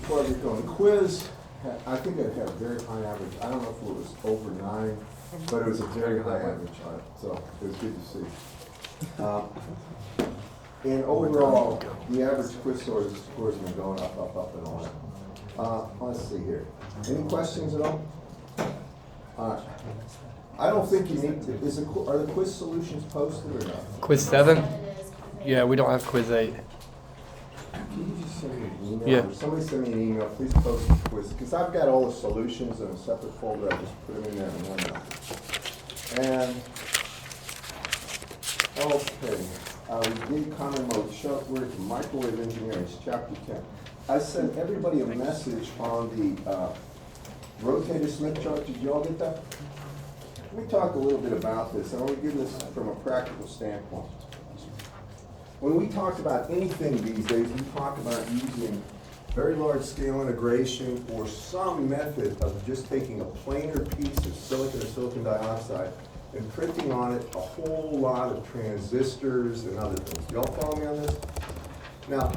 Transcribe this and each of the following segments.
before I get going, quiz, I think it had a very high average. I don't know if it was over 9, but it was a very high average on it, so it was good to see. And overall, the average quiz scores have been going up, and on. Let's see here. Any questions at all? I don't think you need to, are the quiz solutions posted or not? Quiz 7? Yeah, we don't have quiz 8. Can you just send me an email? Yeah. Or somebody send me an email, please post the quiz, because I've got all the solutions in a separate folder, I just put them in there in one. And, okay, we did common mode, short word to microwave engineering, it's chapter 10. I sent everybody a message on the rotator Smith chart, did you all get that? Let me talk a little bit about this, and I want to give this from a practical standpoint. When we talk about anything these days, we talk about using very large scale integration or some method of just taking a planar piece of silicon or silicon dioxide and printing on it a whole lot of transistors and other things. Y'all follow me on this? Now,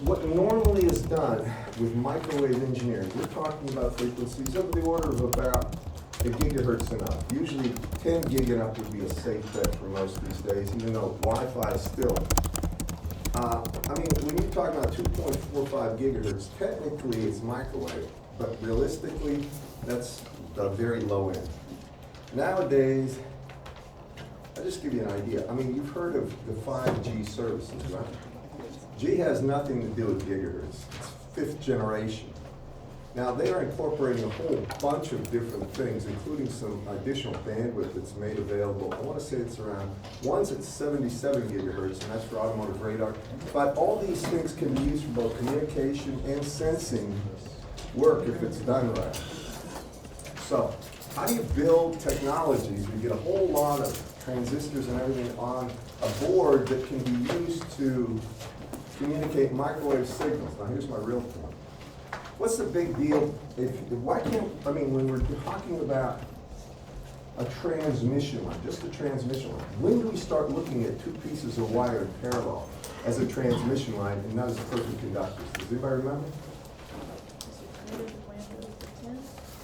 what normally is done with microwave engineering, we're talking about frequencies of the order of about a gigahertz and up. Usually 10 gig and up would be a safe bet for most these days, even though Wi-Fi is still. I mean, when you're talking about 2.45 gigahertz, technically it's microwave, but realistically, that's the very low end. Nowadays, I'll just give you an idea. I mean, you've heard of the 5G services, right? G has nothing to do with gigahertz. It's 5th generation. Now, they are incorporating a whole bunch of different things, including some additional bandwidth that's made available. I want to say it's around, one's at 77 gigahertz, and that's for automotive radar. But all these things can be used for both communication and sensing work if it's done right. So, how do you build technologies? You get a whole lot of transistors and everything on a board that can be used to communicate microwave signals. Now, here's my real point. What's the big deal? Why can't, I mean, when we're talking about a transmission line, just a transmission line, when do we start looking at 2 pieces of wire in parallel as a transmission line and not as perfect conductors? Does anybody remember?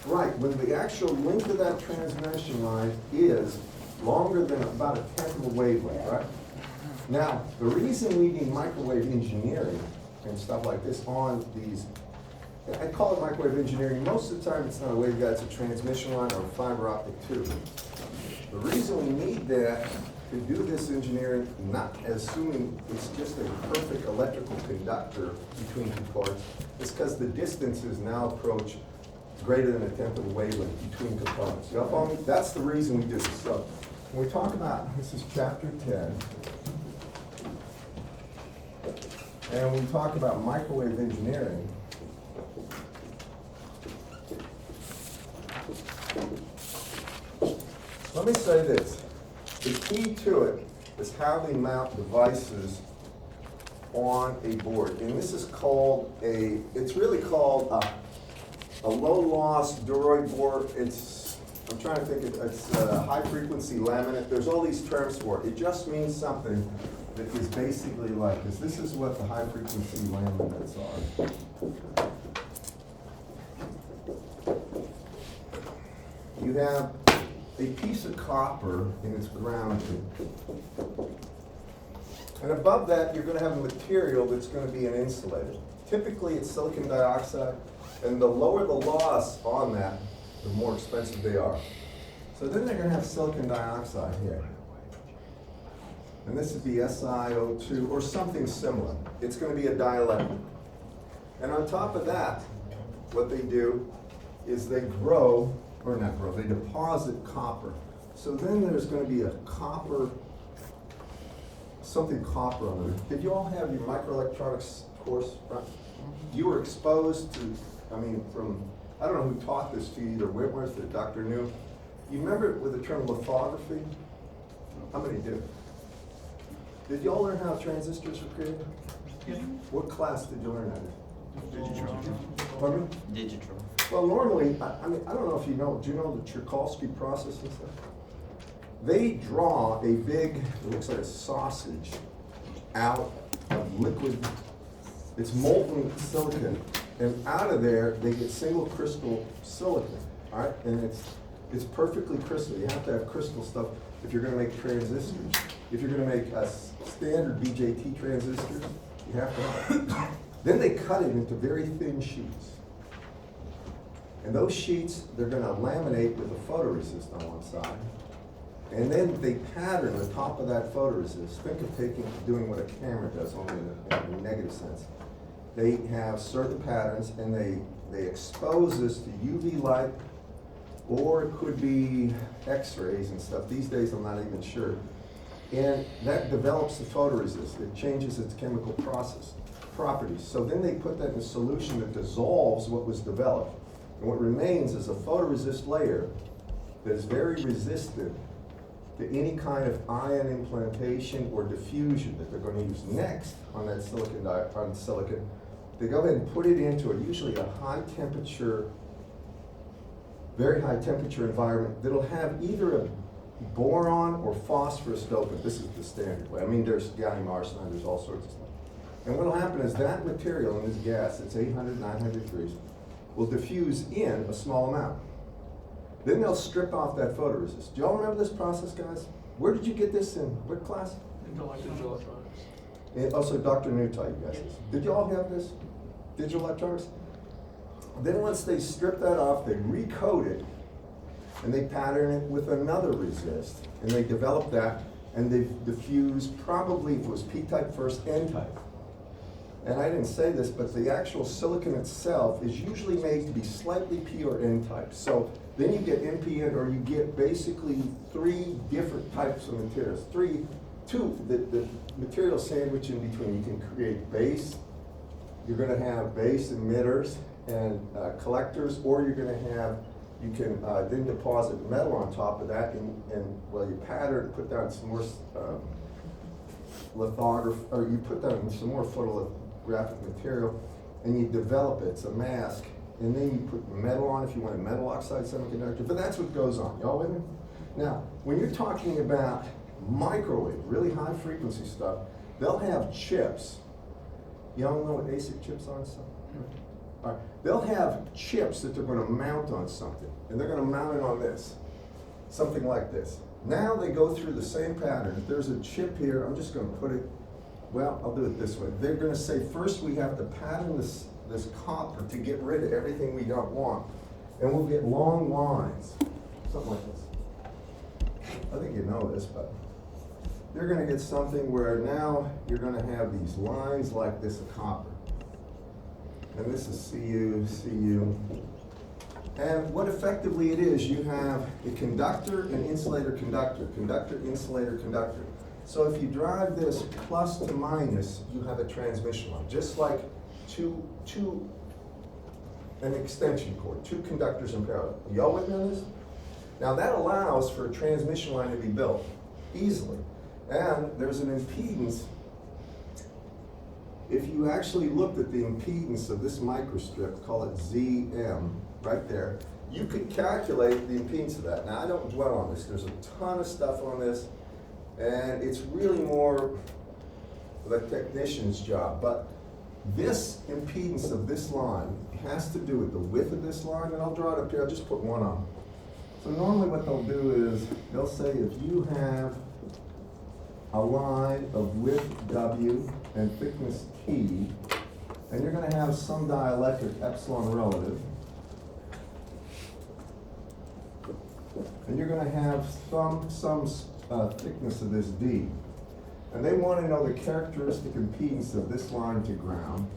Right, when the actual length of that transmission line is longer than about a 10th of a wavelength, right? Now, the reason we need microwave engineering and stuff like this on these, I call it microwave engineering. Most of the time, it's not a waveguide, it's a transmission line or a fiber optic tube. The reason we need that to do this engineering, not assuming it's just a perfect electrical conductor between 2 parts, is because the distances now approach greater than a 10th of a wavelength between components. You all follow me? That's the reason we do this. So, when we talk about, this is chapter 10, and we talk about microwave engineering, let me say this. The key to it is how they mount devices on a board. And this is called it's really called a low-loss Doroid board. I'm trying to think, it's a high-frequency laminate. There's all these terms for it. It just means something that is basically like this. This is what the high-frequency laminates are. You have a piece of copper and it's grounded. And above that, you're going to have a material that's going to be an insulator. Typically, it's silicon dioxide, and the lower the loss on that, the more expensive they are. So then they're going to have silicon dioxide here. And this would be SiO2 or something similar. It's going to be a dielectric. And on top of that, what they do is they they deposit copper. So then there's going to be a copper, something copper on it. Did you all have your microelectronics course? Right? You were exposed to, I mean, from, I don't know who taught this to you, either Whitworth or Dr. New. You remember it with the term lithography? How many do? Did you all learn how transistors were created? Yeah. What class did you learn that in? Digitron. Pardon me? Digitron. Well, normally, I mean, I don't know if you know, do you know the Tchaikovsky process and stuff? They draw a big, it looks like a sausage, out of liquid It's molten silicon, and out of there, they get single crystal silicon, all right? And it's perfectly crystal. You have to have crystal stuff if you're gonna make transistors. If you're gonna make a standard BJT transistors, you have to have it. Then they cut it into very thin sheets. And those sheets, they're gonna laminate with a photoresist on one side. And then they pattern the top of that photoresist. Think of doing what a camera does, only in a negative sense. They have certain patterns, and they expose this to UV light, or it could be X-rays and stuff. These days, I'm not even sure. And that develops the photoresist. It changes its chemical process properties. So then they put that in a solution that dissolves what was developed. And what remains is a photoresist layer that is very resistant to any kind of ion implantation or diffusion that they're going to use next on that silicon. They go ahead and put it into usually a high temperature, very high temperature environment that'll have either a boron or phosphorus dopant. This is the standard way. I mean, there's gallium arsenide, there's all sorts of stuff. And what'll happen is that material in this gas, it's 800, 900 degrees, will diffuse in a small amount. Then they'll strip off that photoresist. Do y'all remember this process, guys? Where did you get this in? What class? Digital electronics. And also Dr. New taught you guys this. Did y'all have this? Digital electronics? Then once they strip that off, they recode it, and they pattern it with another resist. And they develop that, and they diffuse probably, if it was P-type first, N-type. And I didn't say this, but the actual silicon itself is usually made to be slightly P or N-type. So then you get NPN, or you get basically three different types of materials. The material sandwich in between. You can create base. You're going to have base emitters and collectors, or you're going to have, you can then deposit metal on top of that, and well, you pattern, put down some more lithography, or you put down some more photolithographic material, and you develop it. It's a mask, and then you put metal on if you want a metal oxide semiconductor. But that's what goes on. Y'all with me? Now, when you're talking about microwave, really high frequency stuff, they'll have chips. Y'all know what ASIC chips are and stuff? All right. They'll have chips that they're going to mount on something, and they're going to mount it on this, something like this. Now they go through the same pattern. If there's a chip here, I'm just going to put it, well, I'll do it this way. They're going to say, first we have to pattern this copper to get rid of everything we don't want, and we'll get long lines, something like this. I think you know this, but you're going to get something where now you're going to have these lines like this of copper. And this is Cu, Cu. And what effectively it is, you have a conductor and insulator conductor, conductor, insulator, conductor. So if you drive this plus to minus, you have a transmission line, just like an extension cord, two conductors in parallel. Y'all with me on this? Now that allows for a transmission line to be built easily. And there's an impedance. If you actually looked at the impedance of this microstrip, call it ZM, right there, you could calculate the impedance of that. Now I don't dwell on this. There's a ton of stuff on this, and it's really more the technician's job. But this impedance of this line has to do with the width of this line, and I'll draw it up here. I'll just put one on. So normally what they'll do is, they'll say if you have a line of width W and thickness T, and you're going to have some dielectric epsilon relative, and you're going to have some thickness of this D. And they want to know the characteristic impedance of this line to ground.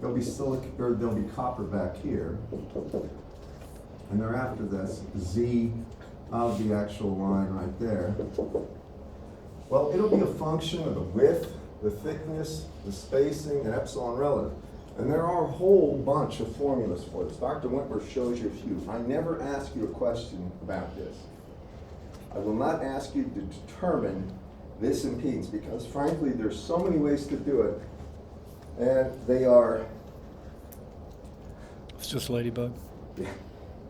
There'll be silicon, or there'll be copper back here, and thereafter that's Z of the actual line right there. Well, it'll be a function of the width, the thickness, the spacing, and epsilon relative. And there are a whole bunch of formulas for this. Dr. Wentworth shows you a few. I never ask you a question about this. I will not ask you to determine this impedance, because frankly, there's so many ways to do it, and they are... It's just Ladybug.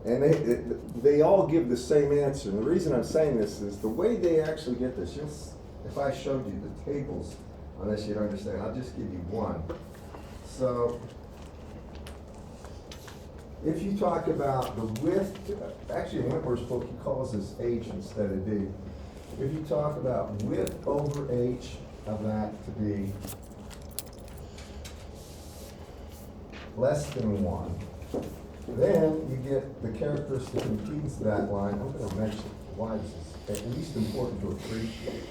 And they all give the same answer. And the reason I'm saying this is the way they actually get this, just if I showed you the tables on this, you'd understand. I'll just give you one. So, if you talk about the width, actually in Whitmer's book, he calls this H instead of D. If you talk about width over H of that to be less than 1, then you get the characteristic impedance of that line. I'm going to mention why this is at least important to appreciate.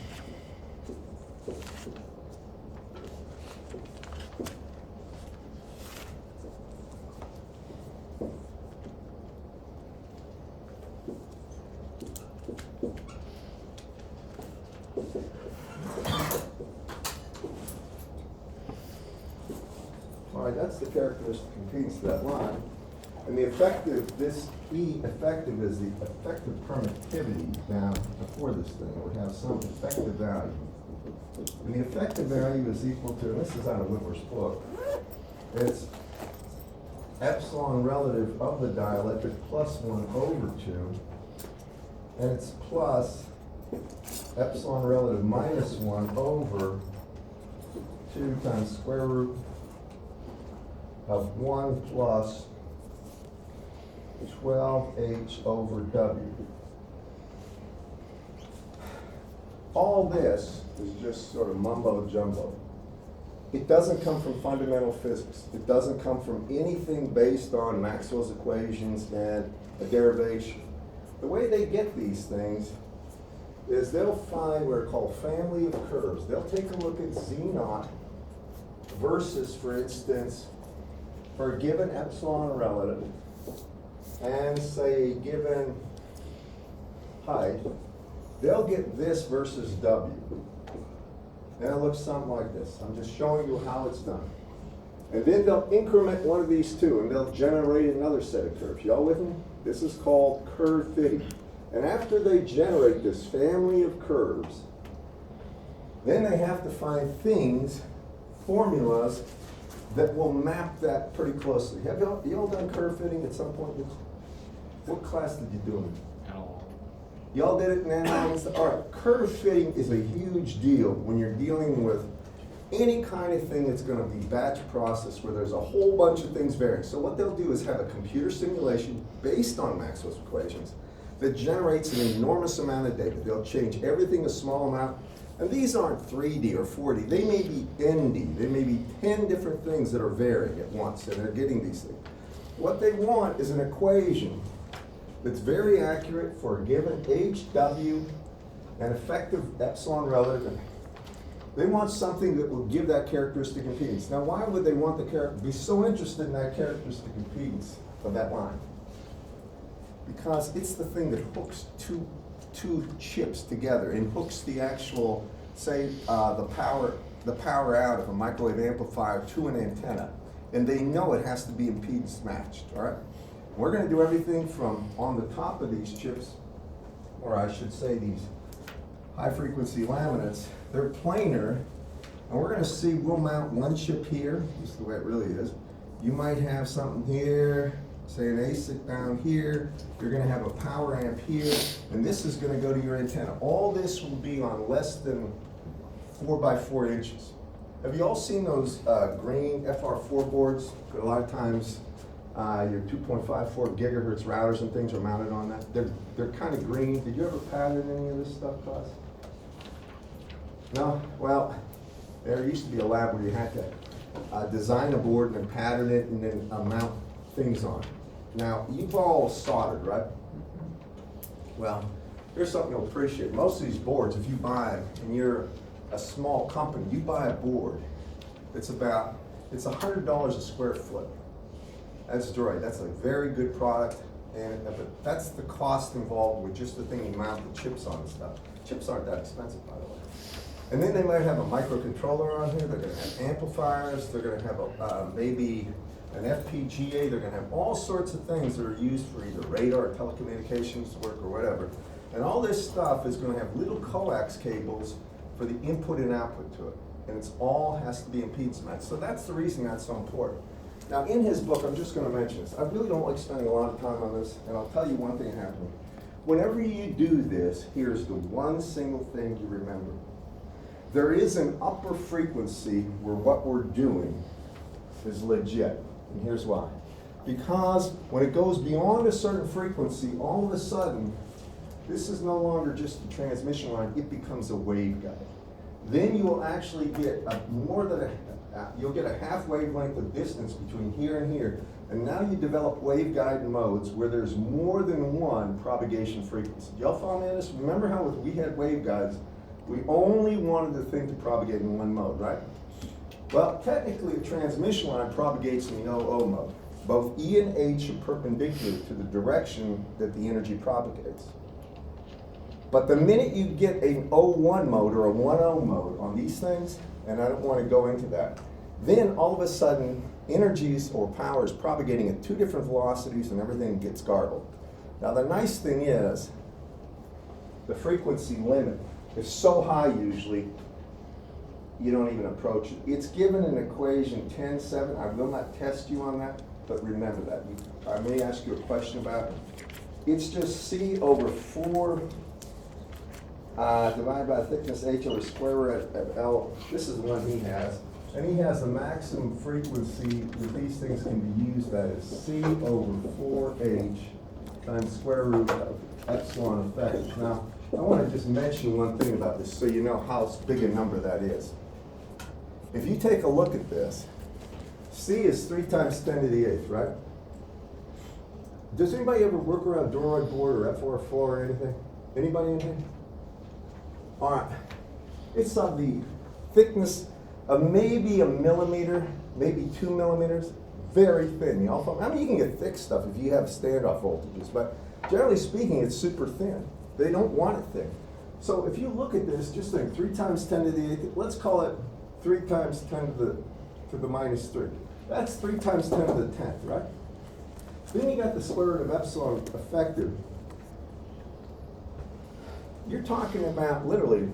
All right, that's the characteristic impedance of that line. And the effective, this E effective is the effective permittivity down before this thing. It would have some effective value. And the effective value is equal to, and this is out of Whitmer's book, it's epsilon relative of the dielectric plus 1 over 2, and it's plus epsilon relative minus 1 over 2 times square root of 1 plus 12H over W. All this is just sort of mumbo jumbo. It doesn't come from fundamental physics. It doesn't come from anything based on Maxwell's equations and a derivation. The way they get these things is they'll find what are called family of curves. They'll take a look at Z naught versus, for instance, for a given epsilon relative, and say a given height, they'll get this versus W. And it looks something like this. I'm just showing you how it's done. And then they'll increment one of these two, and they'll generate another set of curves. Y'all with me? This is called curve fitting. And after they generate this family of curves, then they have to find things, formulas, that will map that pretty closely. Have y'all done curve fitting at some point? What class did you do it? Y'all did it in analysis? All right, curve fitting is a huge deal when you're dealing with any kind of thing that's gonna be batch process where there's a whole bunch of things varying. So what they'll do is have a computer simulation based on Maxwell's equations that generates an enormous amount of data. They'll change everything a small amount. And these aren't 3D or 4D. They may be ND. They may be 10 different things that are varying at once, and they're getting these things. What they want is an equation that's very accurate for a given HW and effective epsilon relative. They want something that will give that characteristic impedance. Now, why would they want be so interested in that characteristic impedance of that line? Because it's the thing that hooks two chips together and hooks the actual, say, the power out of a microwave amplifier to an antenna. And they know it has to be impedance matched, all right? We're gonna do everything from on the top of these chips, or I should say these high frequency laminates, they're planar, and we're gonna see, we'll mount one chip here, this is the way it really is. You might have something here, say an ASIC down here, you're gonna have a power amp here, and this is gonna go to your antenna. All this will be on less than 4 by 4 inches. Have you all seen those green FR4 boards? A lot of times your 2.54 gigahertz routers and things are mounted on that. They're kind of green. Did you ever pattern any of this stuff, class? No? Well, there used to be a lab where you had to design a board and then pattern it and then mount things on it. Now, you've all soldered, right? Well, here's something you'll appreciate. Most of these boards, if you buy them and you're a small company, you buy a board, it's $100 a square foot. That's right, that's a very good product, and but that's the cost involved with just the thing you mount the chips on and stuff. Chips aren't that expensive, by the way. And then they might have a microcontroller on here, they're gonna have amplifiers, they're gonna have maybe an FPGA, they're gonna have all sorts of things that are used for either radar or telecommunications work or whatever. And all this stuff is gonna have little coax cables for the input and output to it. And it's all has to be impedance matched. So that's the reason that's so important. Now in his book, I'm just gonna mention this. I really don't like spending a lot of time on this, and I'll tell you one thing happening. Whenever you do this, here's the one single thing you remember. There is an upper frequency where what we're doing is legit. And here's why. Because when it goes beyond a certain frequency, all of a sudden, this is no longer just a transmission line, it becomes a waveguide. Then you will actually get you'll get a half wavelength of distance between here and here. And now you develop waveguide modes where there's more than one propagation frequency. Y'all follow me on this? Remember how we had waveguides, we only wanted the thing to propagate in one mode, right? Well, technically a transmission line propagates in the OO mode. Both E and H are perpendicular to the direction that the energy propagates. But the minute you get an O1 mode or a 1O mode on these things, and I don't want to go into that, then all of a sudden energies or power is propagating at two different velocities and everything gets garbled. Now the nice thing is, the frequency limit is so high usually, you don't even approach it. It's given an equation 10-7. I will not test you on that, but remember that. I may ask you a question about it. It's just C over 4 divided by thickness H over square root of L. This is the one he has. And he has a maximum frequency that these things can be used at is C over 4H times square root of epsilon effective. Now, I want to just mention one thing about this so you know how big a number that is. If you take a look at this, C is 3 times 10 to the 8th, right? Does anybody ever work around Doroid board or F404 or anything? Anybody in here? All right. It's of the thickness of maybe a millimeter, maybe 2 millimeters, very thin. I mean, you can get thick stuff if you have standoff voltages, but generally speaking, it's super thin. They don't want it thick. So if you look at this, just think 3 times 10 to the 8th, let's call it 3 times 10 to the minus 3. That's 3 times 10 to the 10th, right? Then you got the square root of epsilon effective. You're talking about literally,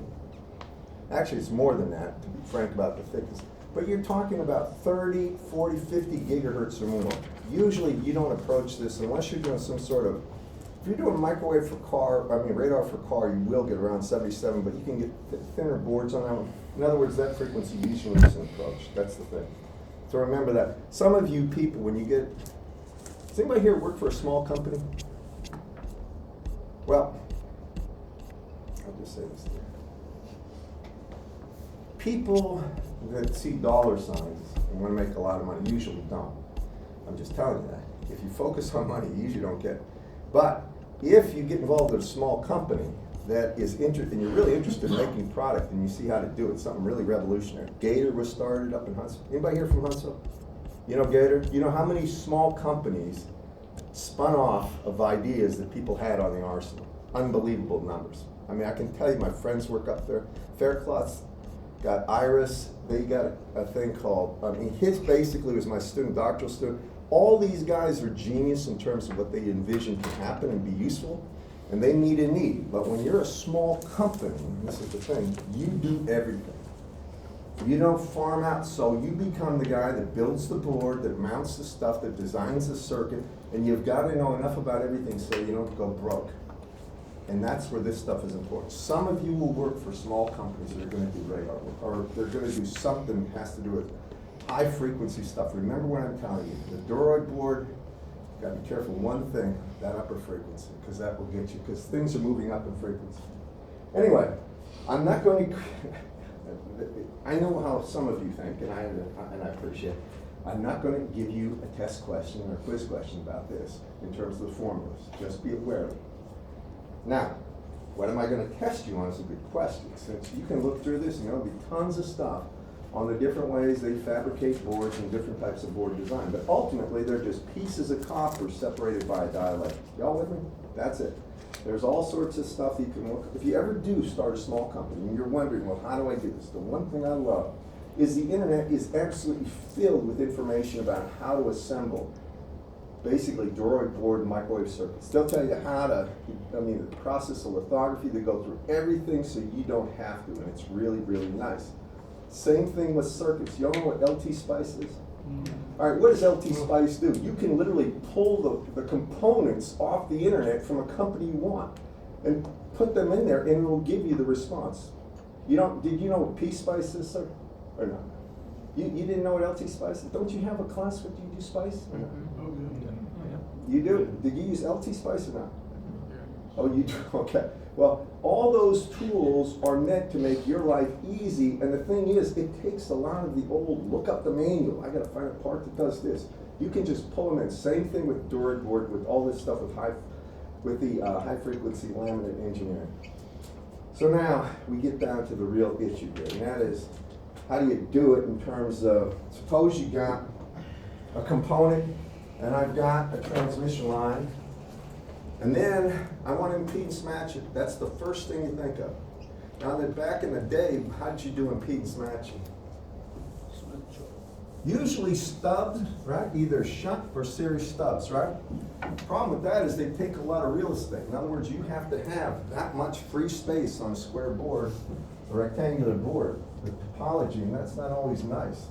actually it's more than that, to be frank about the thickness, but you're talking about 30, 40, 50 gigahertz or more. Usually you don't approach this unless you're doing some sort of, if you're doing microwave for radar for car, you will get around 77, but you can get thinner boards on that one. In other words, that frequency usually isn't approached. That's the thing. So remember that. Some of you people, when you get, does anybody here work for a small company? Well, I'll just say this to you. People that see dollar signs and want to make a lot of money usually don't. I'm just telling you that. If you focus on money, you usually don't get it. But if you get involved in a small company that is interested, and you're really interested in making product and you see how to do it, something really revolutionary. Gator was started up in Huntsville. Anybody here from Huntsville? You know Gator? You know how many small companies spun off of ideas that people had on the arsenal? Unbelievable numbers. I mean, I can tell you my friends work up there. Faircloth's got Iris, they got a thing called, his basically was my student, doctoral student. All these guys are genius in terms of what they envision to happen and be useful, and they meet a need. But when you're a small company, this is the thing, you do everything. You don't farm out, so you become the guy that builds the board, that mounts the stuff, that designs the circuit, and you've got to know enough about everything so you don't go broke. And that's where this stuff is important. Some of you will work for small companies that are going to do radar work, or they're going to do something that has to do with high frequency stuff. Remember what I'm telling you, the Doroid board, you got to be careful. One thing, that upper frequency, because that will get you, because things are moving up in frequency. Anyway, I'm not going to, I know how some of you think, and I appreciate it. I'm not going to give you a test question or a quiz question about this in terms of the formulas. Just be aware of it. Now, what am I going to test you on is a good question. Since you can look through this and there'll be tons of stuff on the different ways they fabricate boards and different types of board design. But ultimately, they're just pieces of copper separated by a dielectric. Y'all with me? That's it. There's all sorts of stuff you can look. If you ever do start a small company and you're wondering, well, how do I do this? The one thing I love is the internet is absolutely filled with information about how to assemble basically Doroid board and microwave circuits. They'll tell you how to, the process of lithography, they go through everything so you don't have to, and it's really, really nice. Same thing with circuits. You all know what LT Spice is? All right, what does LT Spice do? You can literally pull the components off the internet from a company you want and put them in there, and it will give you the response. Did you know what P-Spice is, sir? Or not? You didn't know what LT Spice is? Don't you have a class where you do Spice? Or not? Mm-hmm. You do? Did you use LT Spice or not? Oh, you do, okay. Well, all those tools are meant to make your life easy, and the thing is, it takes a lot of the old, look up the manual, I gotta find a part that does this. You can just pull them in, same thing with DuraBoard, with all this stuff with high frequency laminate engineering. So now, we get down to the real issue here, and that is, how do you do it in terms of, suppose you got a component, and I've got a transmission line, and then I want to impedance match it. That's the first thing you think of. Now that back in the day, how did you do impedance matching? Usually stubs, right? Either shunt or series stubs, right? The problem with that is they take a lot of real estate. In other words, you have to have that much free space on a square board, a rectangular board, the topology, and that's not always nice.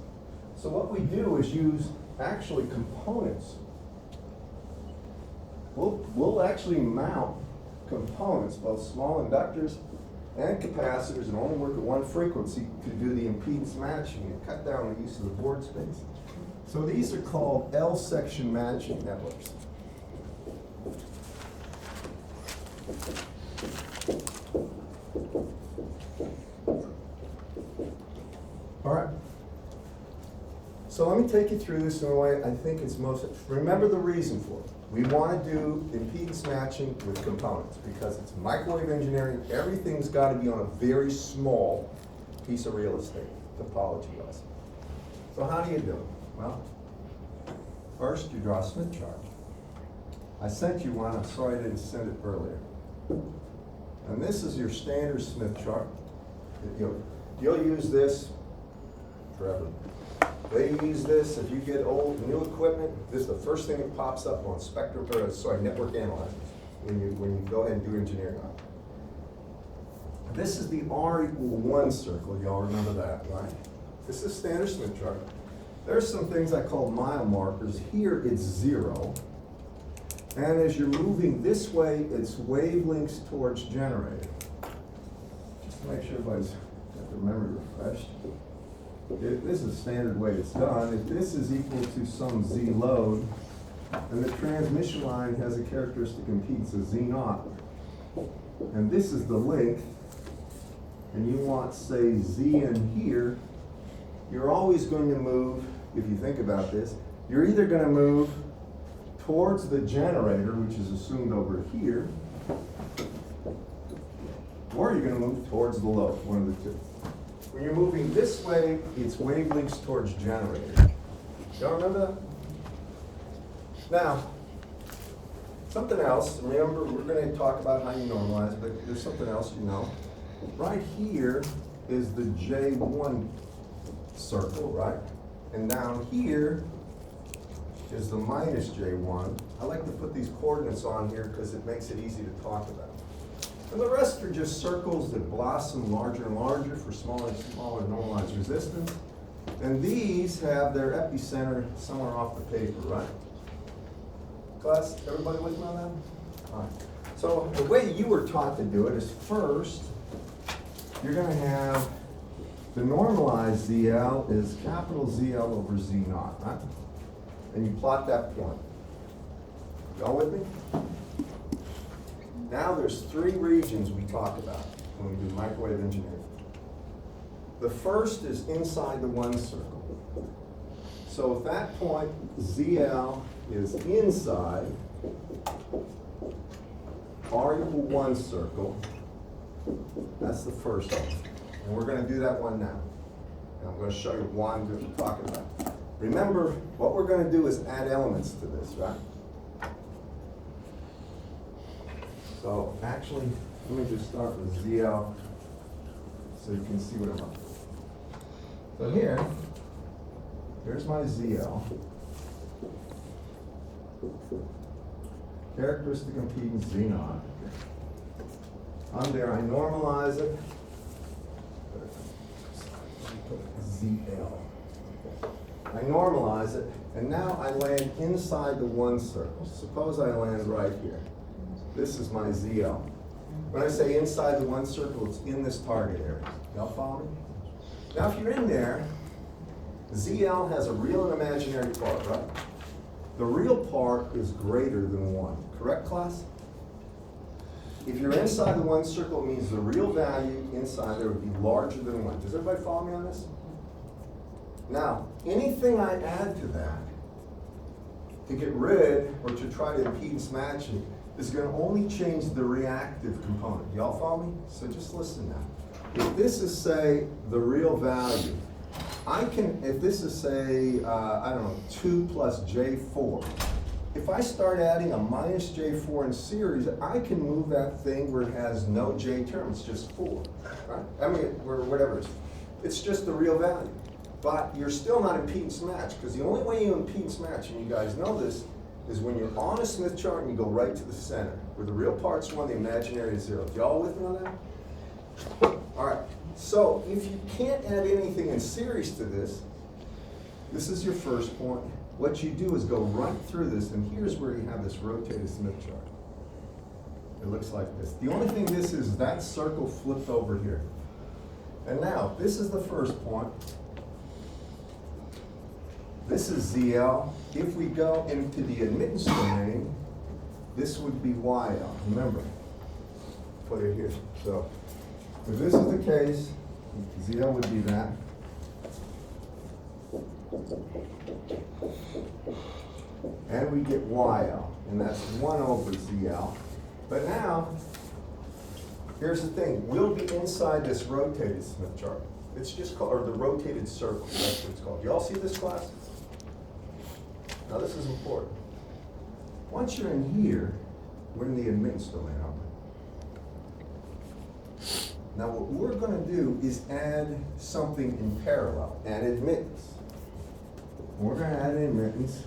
So what we do is use actually components. We'll actually mount components, both small inductors and capacitors, and only work at one frequency to do the impedance matching and cut down the use of the board space. So these are called L-section matching networks. All right. So let me take you through this in a way I think it's most, remember the reason for it. We want to do impedance matching with components because it's microwave engineering. Everything's got to be on a very small piece of real estate, topology-wise. So how do you do it? Well, first you draw a Smith chart. I sent you one, I'm sorry I didn't send it earlier. And this is your standard Smith chart. You'll use this forever. They use this, if you get old, new equipment, this is the first thing that pops up on network analyzers when you go ahead and do engineering on it. This is the R=1 circle, y'all remember that, right? This is standard Smith chart. There's some things I call mile markers. Here it's 0. And as you're moving this way, it's wavelengths towards generator. Just to make sure everybody's got their memory refreshed. If this is the standard way it's done, if this is equal to some Z load, and the transmission line has a characteristic impedance of Z0, and this is the length, and you want, say, Z in here, you're always going to move, if you think about this, you're either going to move towards the generator, which is assumed over here, or you're going to move towards the load, one of the two. When you're moving this way, it's wavelengths towards generator. Y'all remember that? Now, something else, remember, we're going to talk about how you normalize, but there's something else you know. Right here is the J1 circle, right? And down here is the minus J1. I like to put these coordinates on here because it makes it easy to talk about. And the rest are just circles that blossom larger and larger for smaller and smaller normalized resistance. And these have their epicenter somewhere off the paper, right? Class, everybody with me on that? All right. So the way you were taught to do it is first, you're going to have the normalized ZL is capital ZL over Z0, right? And you plot that point. Y'all with me? Now there's 3 regions we talk about when we do microwave engineering. The first is inside the 1 circle. So if that point ZL is inside R=1 circle, that's the first one. And we're going to do that one now. And I'm going to show you why I'm talking about it. Remember, what we're going to do is add elements to this, right? So actually, let me just start with ZL so you can see what I'm up to. So here's my ZL. Characteristic impedance Z0. On there, I normalize it. ZL. I normalize it, and now I land inside the 1 circle. Suppose I land right here. This is my ZL. When I say inside the 1 circle, it's in this target area. Y'all follow me? Now if you're in there, ZL has a real and imaginary part, right? The real part is greater than 1, correct, class? If you're inside the 1 circle, it means the real value inside there would be larger than 1. Does everybody follow me on this? Now, anything I add to that to get rid or to try to impedance match it is going to only change the reactive component. Y'all follow me? So just listen now. If this is, say, the real value, if this is, say, I don't know, 2 plus J4, if I start adding a minus J4 in series, I can move that thing where it has no J term, it's just 4, right? I mean, or whatever it is. It's just the real value. But you're still not impedance match, because the only way you impedance match, and you guys know this, is when you're on a Smith chart and you go right to the center, where the real part's 1, the imaginary is 0. Y'all with me on that? All right, so if you can't add anything in series to this, this is your first point. What you do is go right through this, and here's where you have this rotated Smith chart. It looks like this. The only thing this is that circle flipped over here. And now, this is the first point. This is ZL. If we go into the admittance domain, this would be YL. Remember, put it here. So, if this is the case, ZL would be that. And we get YL, and that's 1 over ZL. But now, here's the thing. We'll be inside this rotated Smith chart. It's just called, or the rotated circle, that's what it's called. You all see this, class? Now this is important. Once you're in here, we're in the admittance domain, aren't we? Now what we're going to do is add something in parallel, and admittance. We're going to add an admittance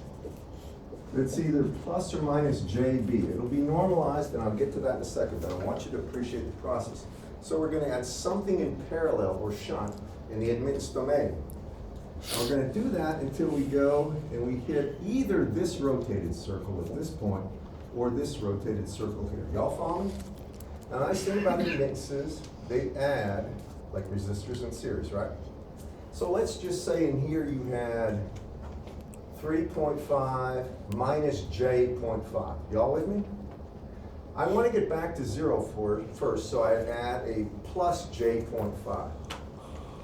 that's either plus or minus JB. It'll be normalized, and I'll get to that in a second, but I want you to appreciate the process. So we're going to add something in parallel or shunt in the admittance domain. And we're going to do that until we go and we hit either this rotated circle at this point or this rotated circle here. Y'all follow me? Now, the nice thing about admittances, they add like resistors in series, right? So let's just say in here you had 3.5 minus J.5. Y'all with me? I want to get back to 0 first, so I add a plus J.5. All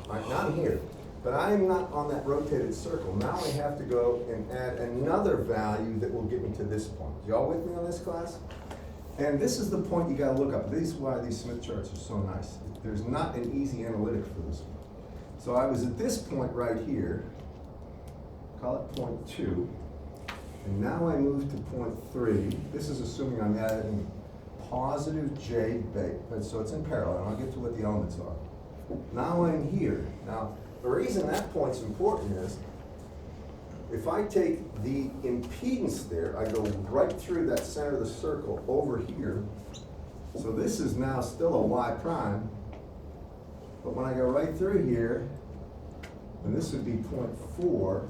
right, now I'm here, but I am not on that rotated circle. Now I have to go and add another value that will get me to this point. Y'all with me on this, class? And this is the point you got to look up. This is why these Smith charts are so nice. There's not an easy analytic for this one. So I was at this point right here, call it point 2, and now I move to point 3. This is assuming I'm adding positive J beta, so it's in parallel, and I'll get to what the elements are. Now I'm here. Now, the reason that point's important is, if I take the impedance there, I go right through that center of the circle over here, so this is now still a Y prime, but when I go right through here, and this would be point 4,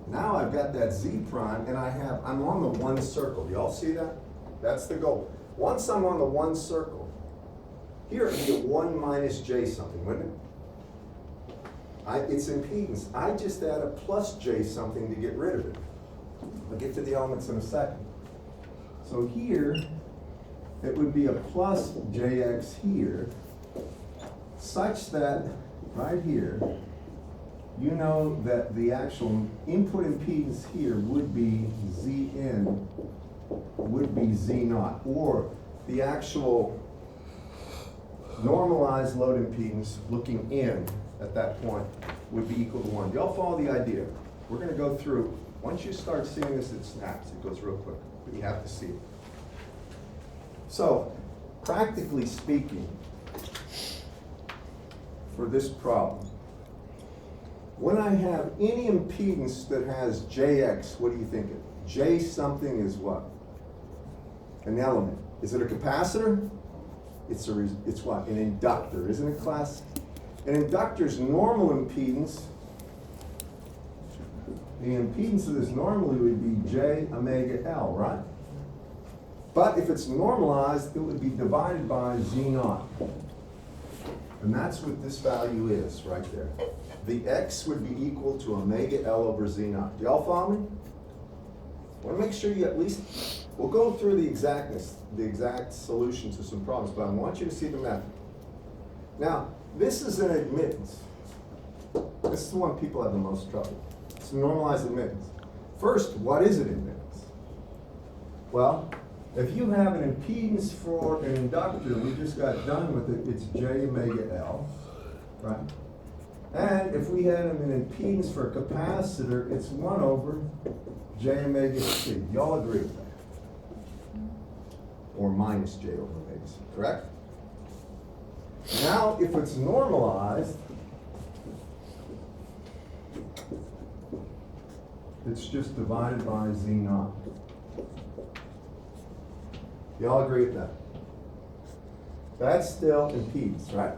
now I've got that Z prime, and I'm on the 1 circle. Do y'all see that? That's the goal. Once I'm on the 1 circle, here it would be 1 minus J something, wouldn't it? It's impedance. I just add a plus J something to get rid of it. I'll get to the elements in a second. So here, it would be a plus JX here, such that right here, you know that the actual input impedance here would be Zn, would be Z0, or the actual normalized load impedance looking in at that point would be equal to 1. Y'all follow the idea? We're going to go through. Once you start seeing this, it snaps. It goes real quick, but you have to see it. So, practically speaking, for this problem, when I have any impedance that has JX, what do you think? J something is what? An element. Is it a capacitor? It's what? An inductor, isn't it, class? An inductor's normal impedance, the impedance of this normally would be J omega L, right? But if it's normalized, it would be divided by Z0. And that's what this value is right there. the x would be equal to omega L over Z naught. Do y'all follow me? I want to make sure you at least, we'll go through the exact solution to some problems, but I want you to see the method. Now, this is an admittance. This is the one people have the most trouble. It's normalized admittance. First, what is an admittance? Well, if you have an impedance for an inductor, we just got done with it, it's J omega L, right? And if we had an impedance for a capacitor, it's 1 over J omega C. Y'all agree with that? Or minus J over omega C, correct? Now, if it's normalized, it's just divided by Z naught. Y'all agree with that? That's still impedance, right?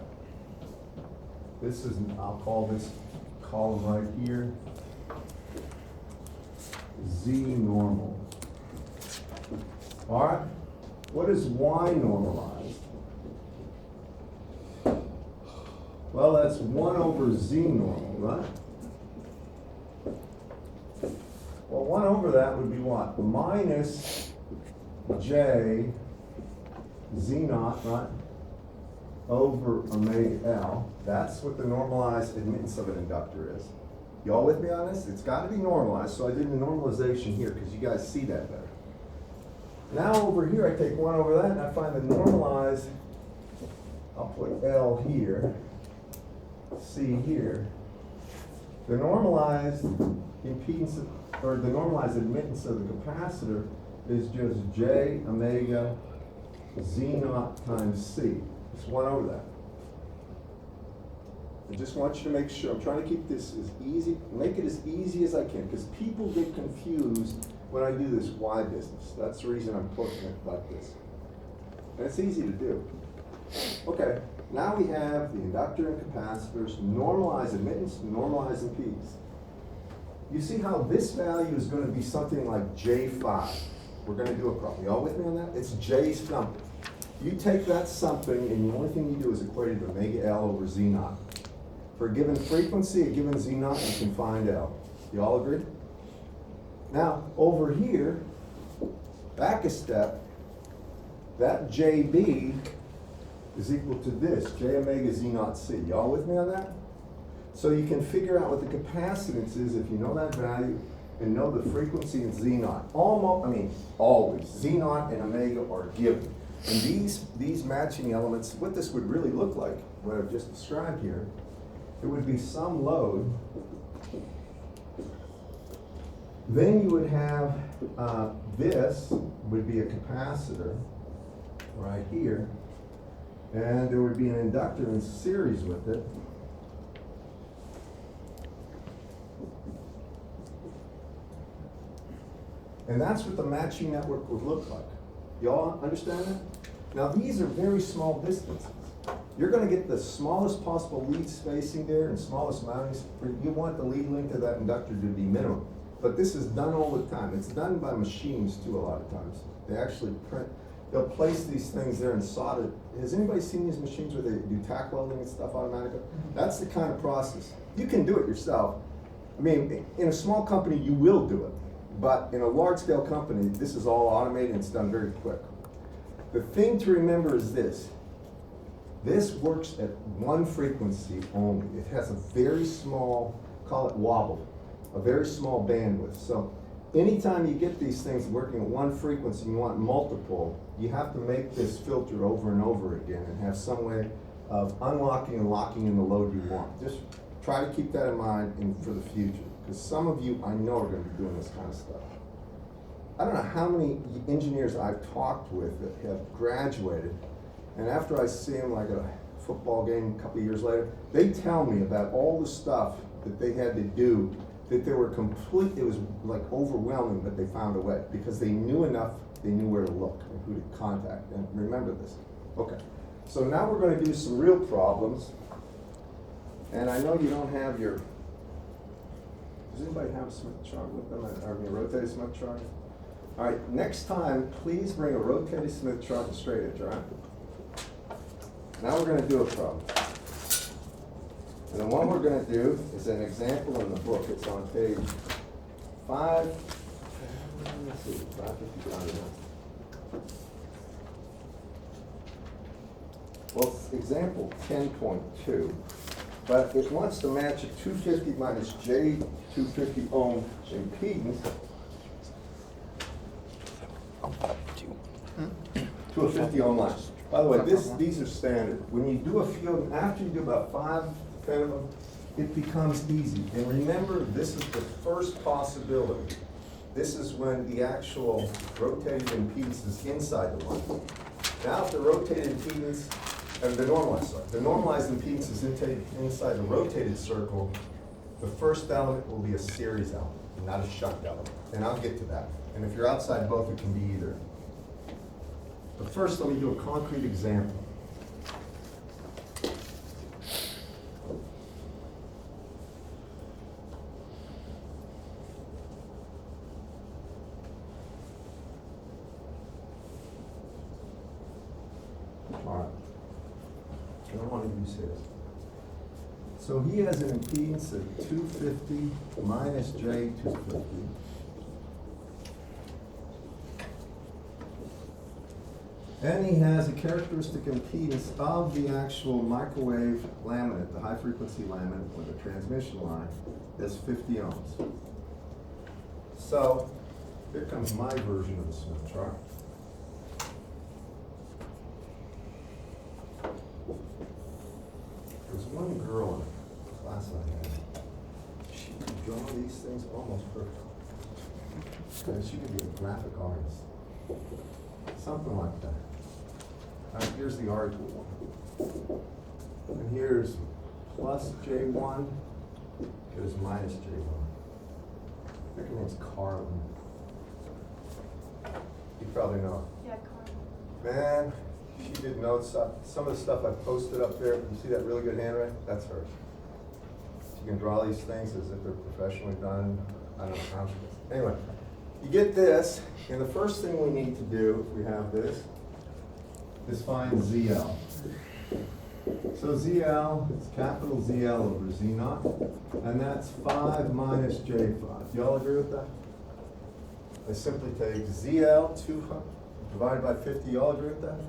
This is, I'll call this column right here Z normal. All right? What is Y normalized? Well, that's 1 over Z normal, right? Well, 1 over that would be what? Minus J Z naught, right? Over omega L. That's what the normalized admittance of an inductor is. Y'all with me on this? It's got to be normalized, so I did the normalization here because you guys see that better. Now over here, I take 1 over that and I find the normalized, I'll put L here, C here. The normalized impedance, or the normalized admittance of the capacitor is just J omega Z naught times C. It's 1 over that. I just want you to make sure, I'm trying to keep this as easy, make it as easy as I can, because people get confused when I do this Y business. That's the reason I'm putting it like this. And it's easy to do. Okay, now we have the inductor and capacitors, normalized admittance, normalized impedance. You see how this value is going to be something like J5. We're going to do a problem. Y'all with me on that? It's J something. You take that something, and the only thing you do is equate it to omega L over Z naught. For a given frequency, a given Z naught, you can find L. You all agree? Now, over here, back a step, that JB is equal to this, J omega Z naught C. Y'all with me on that? So you can figure out what the capacitance is if you know that value and know the frequency in Z naught. Always. Z naught and omega are given. And these matching elements, what this would really look like, what I've just described here, it would be some load. Then you would have, this would be a capacitor right here. And there would be an inductor in series with it. And that's what the matching network would look like. Y'all understand that? Now these are very small distances. You're going to get the smallest possible lead spacing there and smallest mounting. You want the lead length of that inductor to be minimum. But this is done all the time. It's done by machines too a lot of times. They actually print, they'll place these things there and solder. Has anybody seen these machines where they do tack welding and stuff automatically? That's the kind of process. You can do it yourself. I mean, in a small company, you will do it. But in a large scale company, this is all automated and it's done very quick. The thing to remember is this. This works at one frequency only. It has a very small, call it wobble, a very small bandwidth. So anytime you get these things working at one frequency and you want multiple, you have to make this filter over and over again and have some way of unlocking and locking in the load you want. Just try to keep that in mind for the future, because some of you I know are going to be doing this kind of stuff. I don't know how many engineers I've talked with that have graduated, and after I see them like at a football game a couple of years later, they tell me about all the stuff that they had to do, that they were it was like overwhelming, but they found a way because they knew enough, they knew where to look and who to contact. And remember this. Okay, so now we're going to do some real problems. And I know you don't have your, does anybody have a Smith chart with them? Or a rotated Smith chart? All right, next time, please bring a rotated Smith chart and straight edge, all right? Now we're going to do a problem. And the one we're gonna do is an example in the book. It's on page 559. Well, it's example 10.2, but it wants to match a 250 minus J 250 ohm impedance to a 50 ohm line. By the way, these are standard. When you do a field, after you do about 5 to 10 of them, it becomes easy. And remember, this is the first possibility. This is when the actual rotated impedance is inside the line. Now, if the rotated impedance, the normalized impedance is inside the rotated circle, the first element will be a series element, not a shunt element. And I'll get to that. And if you're outside both, it can be either. But first, let me do a concrete example. All right. I don't want to use his. So he has an impedance of 250 minus J 250. And he has a characteristic impedance of the actual microwave laminate, the high frequency laminate or the transmission line, is 50 ohms. So here comes my version of the Smith chart. There's one girl in the class I had. She could draw these things almost perfect. And she could be a graphic artist. Something like that. All right, here's the R equal 1. And here's plus J1. Here's minus J1. I think her name's Carlin. You probably know her. Yeah, Carmen. Man, she did notes up. Some of the stuff I posted up there, you see that really good handwriting? That's hers. She can draw these things as if they're professionally done. I don't know how she does. Anyway, you get this, and the first thing we need to do, if we have this, is find ZL. So ZL is capital ZL over Z naught, and that's 5 minus J5. Do y'all agree with that? I simply take ZL 200 divided by 50. Y'all agree with that?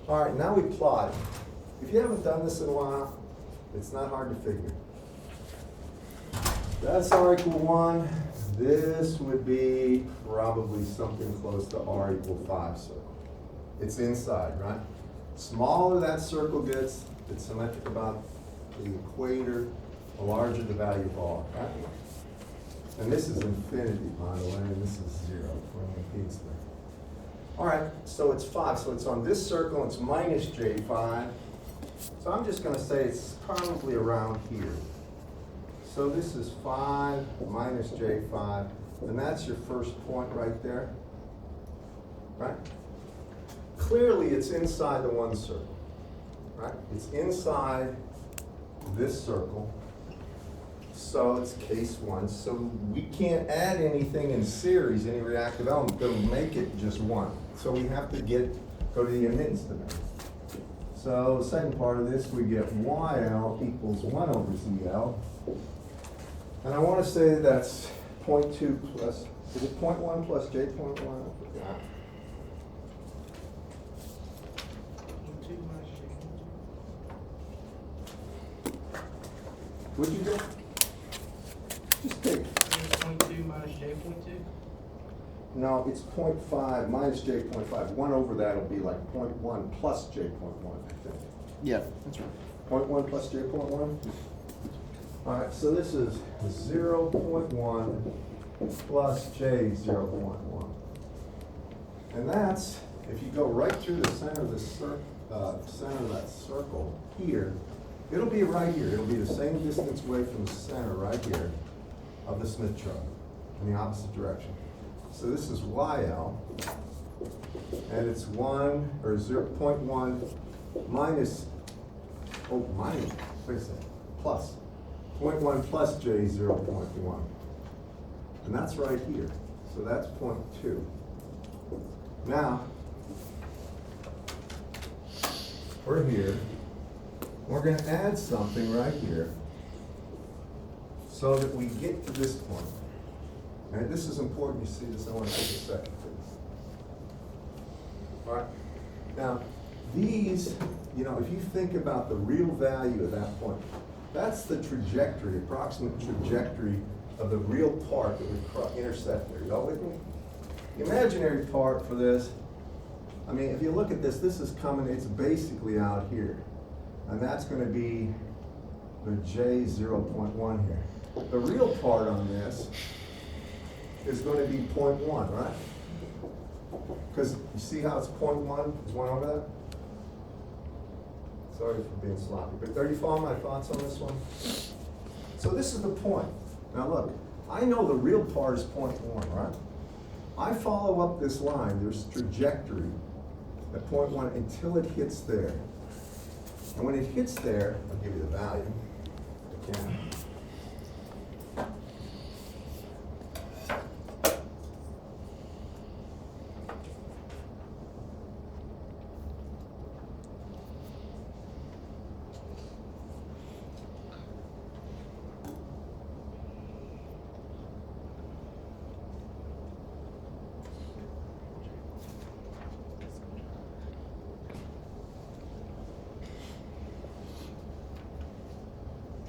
All right, now we plot. If you haven't done this in a while, it's not hard to figure. That's R equal 1. This would be probably something close to R equal 5 circle. It's inside, right? Smaller that circle gets, it's symmetric about the equator, the larger the value of R, right? And this is infinity, by the way, and this is 0 for an impedance there. All right, so it's 5. So it's on this circle, it's minus J5. So I'm just going to say it's probably around here. So this is 5 minus J5, and that's your first point right there, right? Clearly, it's inside the one circle, right? It's inside this circle, so it's case 1. So we can't add anything in series, any reactive element, that'll make it just 1. So we have to go to the admittance domain. So the second part of this, we get YL equals 1 over ZL. And I want to say that's 0.2 plus, is it 0.1 plus J 0.1? I forgot. What'd you get? Just pick. 0.2 minus J.2? No, it's 0.5 minus J 0.5. 1 over that will be like 0.1 plus J 0.1, I think. Yeah, that's right. 0.1 plus J 0.1? All right, so this is 0.1 plus J 0.1. And that's, if you go right through the center of the center of that circle here, it'll be right here. It'll be the same distance away from the center right here of the Smith chart in the opposite direction. So this is YL, and it's 1 or 0.1 minus, wait a second, plus. 0.1 plus J 0.1. And that's right here. So that's 0.2. Now, we're here. We're gonna add something right here so that we get to this point. And this is important, you see this, I want to take a second, please. All right, now, these, you know, if you think about the real value of that point, that's the trajectory, approximate trajectory of the real part that would intersect there. Y'all with me? The imaginary part for this, I mean, if you look at this, this is coming, it's basically out here. And that's going to be the J 0.1 here. The real part on this is going to be 0.1, right? Because you see how it's 0.1? Is one over that? Sorry for being sloppy, but are you following my thoughts on this one? So this is the point. Now look, I know the real part is 0.1, right? I follow up this line, there's trajectory at 0.1 until it hits there. And when it hits there, I'll give you the value. Again.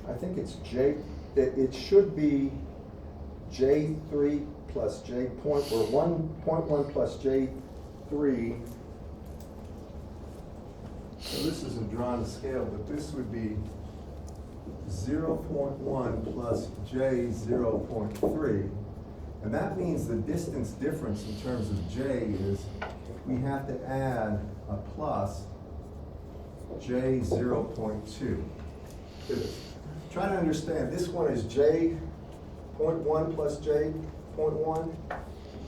I think it's it should be J3 plus J point, or 1.1 plus J3. So this isn't drawn to scale, but this would be 0.1 plus J 0.3. And that means the distance difference in terms of J is we have to add a plus J 0.2 to this. Trying to understand, this one is J 0.1 plus J 0.1.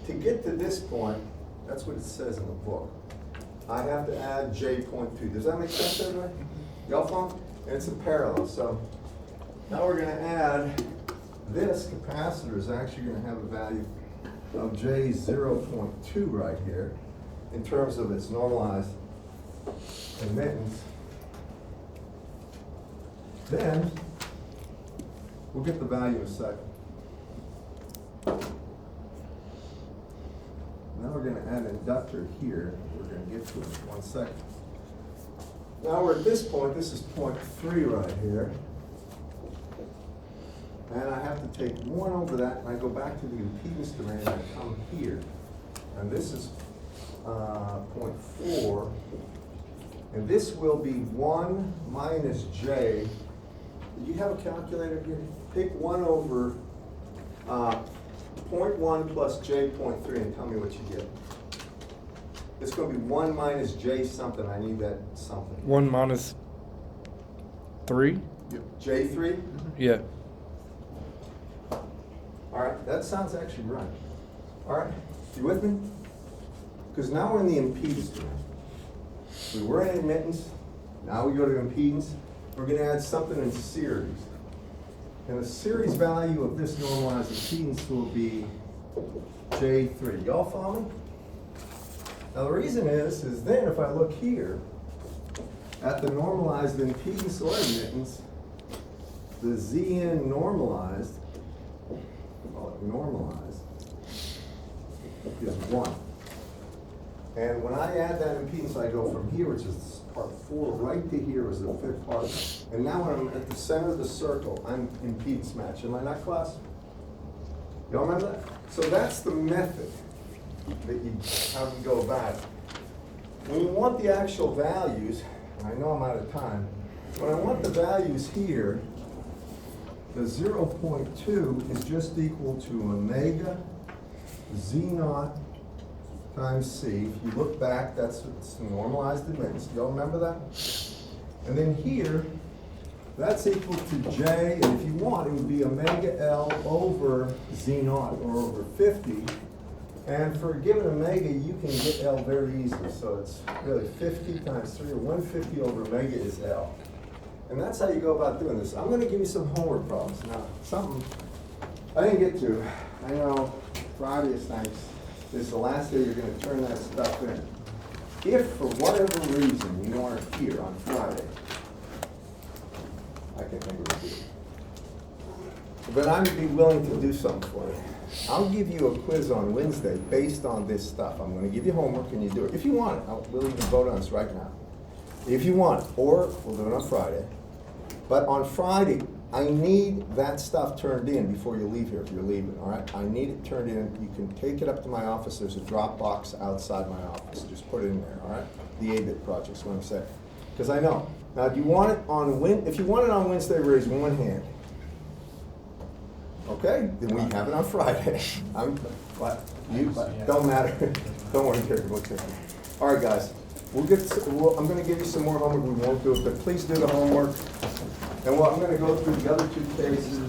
To get to this point, that's what it says in the book. I have to add J 0.2. Does that make sense, everybody? Y'all follow? And it's a parallel. So now we're going to add this capacitor is actually going to have a value of J 0.2 right here in terms of its normalized admittance. Then we'll get the value in a second. Now we're going to add an inductor here. We're going to get to it in 1 second. Now we're at this point. This is 0.3 right here. And I have to take 1 over that, and I go back to the impedance domain, and I come here. And this is 0.4. And this will be 1 minus J. Do you have a calculator here? Pick 1 over 0.1 plus J 0.3 and tell me what you get. It's going to be 1 minus J something. I need that something. 1 minus 3? J3? Yeah. All right, that sounds actually right. All right, you with me? Because now we're in the impedance domain. We were in admittance, now we go to impedance. We're going to add something in series. And the series value of this normalized impedance will be J3. Y'all follow me? Now the reason is then if I look here at the normalized impedance or admittance, the Zn normalized, call it normalized, is 1. And when I add that impedance, I go from here, which is part 4, right to here is the 5th part. And now when I'm at the center of the circle, I'm impedance match. Am I not, class? Y'all remember that? So that's the method that you have to go about it. When you want the actual values, and I know I'm out of time, when I want the values here, the 0.2 is just equal to omega Z0 times C. If you look back, that's what's normalized admittance. Do y'all remember that? And then here, that's equal to J, and if you want, it would be omega L over Z0, or over 50. And for a given omega, you can get L very easily. So it's really 50 times 3, or 150 over omega is L. And that's how you go about doing this. I'm going to give you some homework problems. Now, something I didn't get to. I know Friday is nice. This is the last day you're going to turn that stuff in. If, for whatever reason, you aren't here on Friday, I can think of a few. But I'd be willing to do something for you. I'll give you a quiz on Wednesday based on this stuff. I'm gonna give you homework and you do it. If you want it, we'll even vote on this right now. If you want it, or we'll do it on Friday. But on Friday, I need that stuff turned in before you leave here, if you're leaving, all right? I need it turned in. You can take it up to my office. There's a drop box outside my office. Just put it in there, all right? The ABIT project's what I'm saying. Because I know. Now, do you want it on if you want it on Wednesday, raise one hand. Okay? Then we have it on Friday. Don't matter. Don't worry, Terry. We'll take it. All right, guys. I'm going to give you some more homework. We won't do it, but please do the homework. And I'm going to go through the other two cases.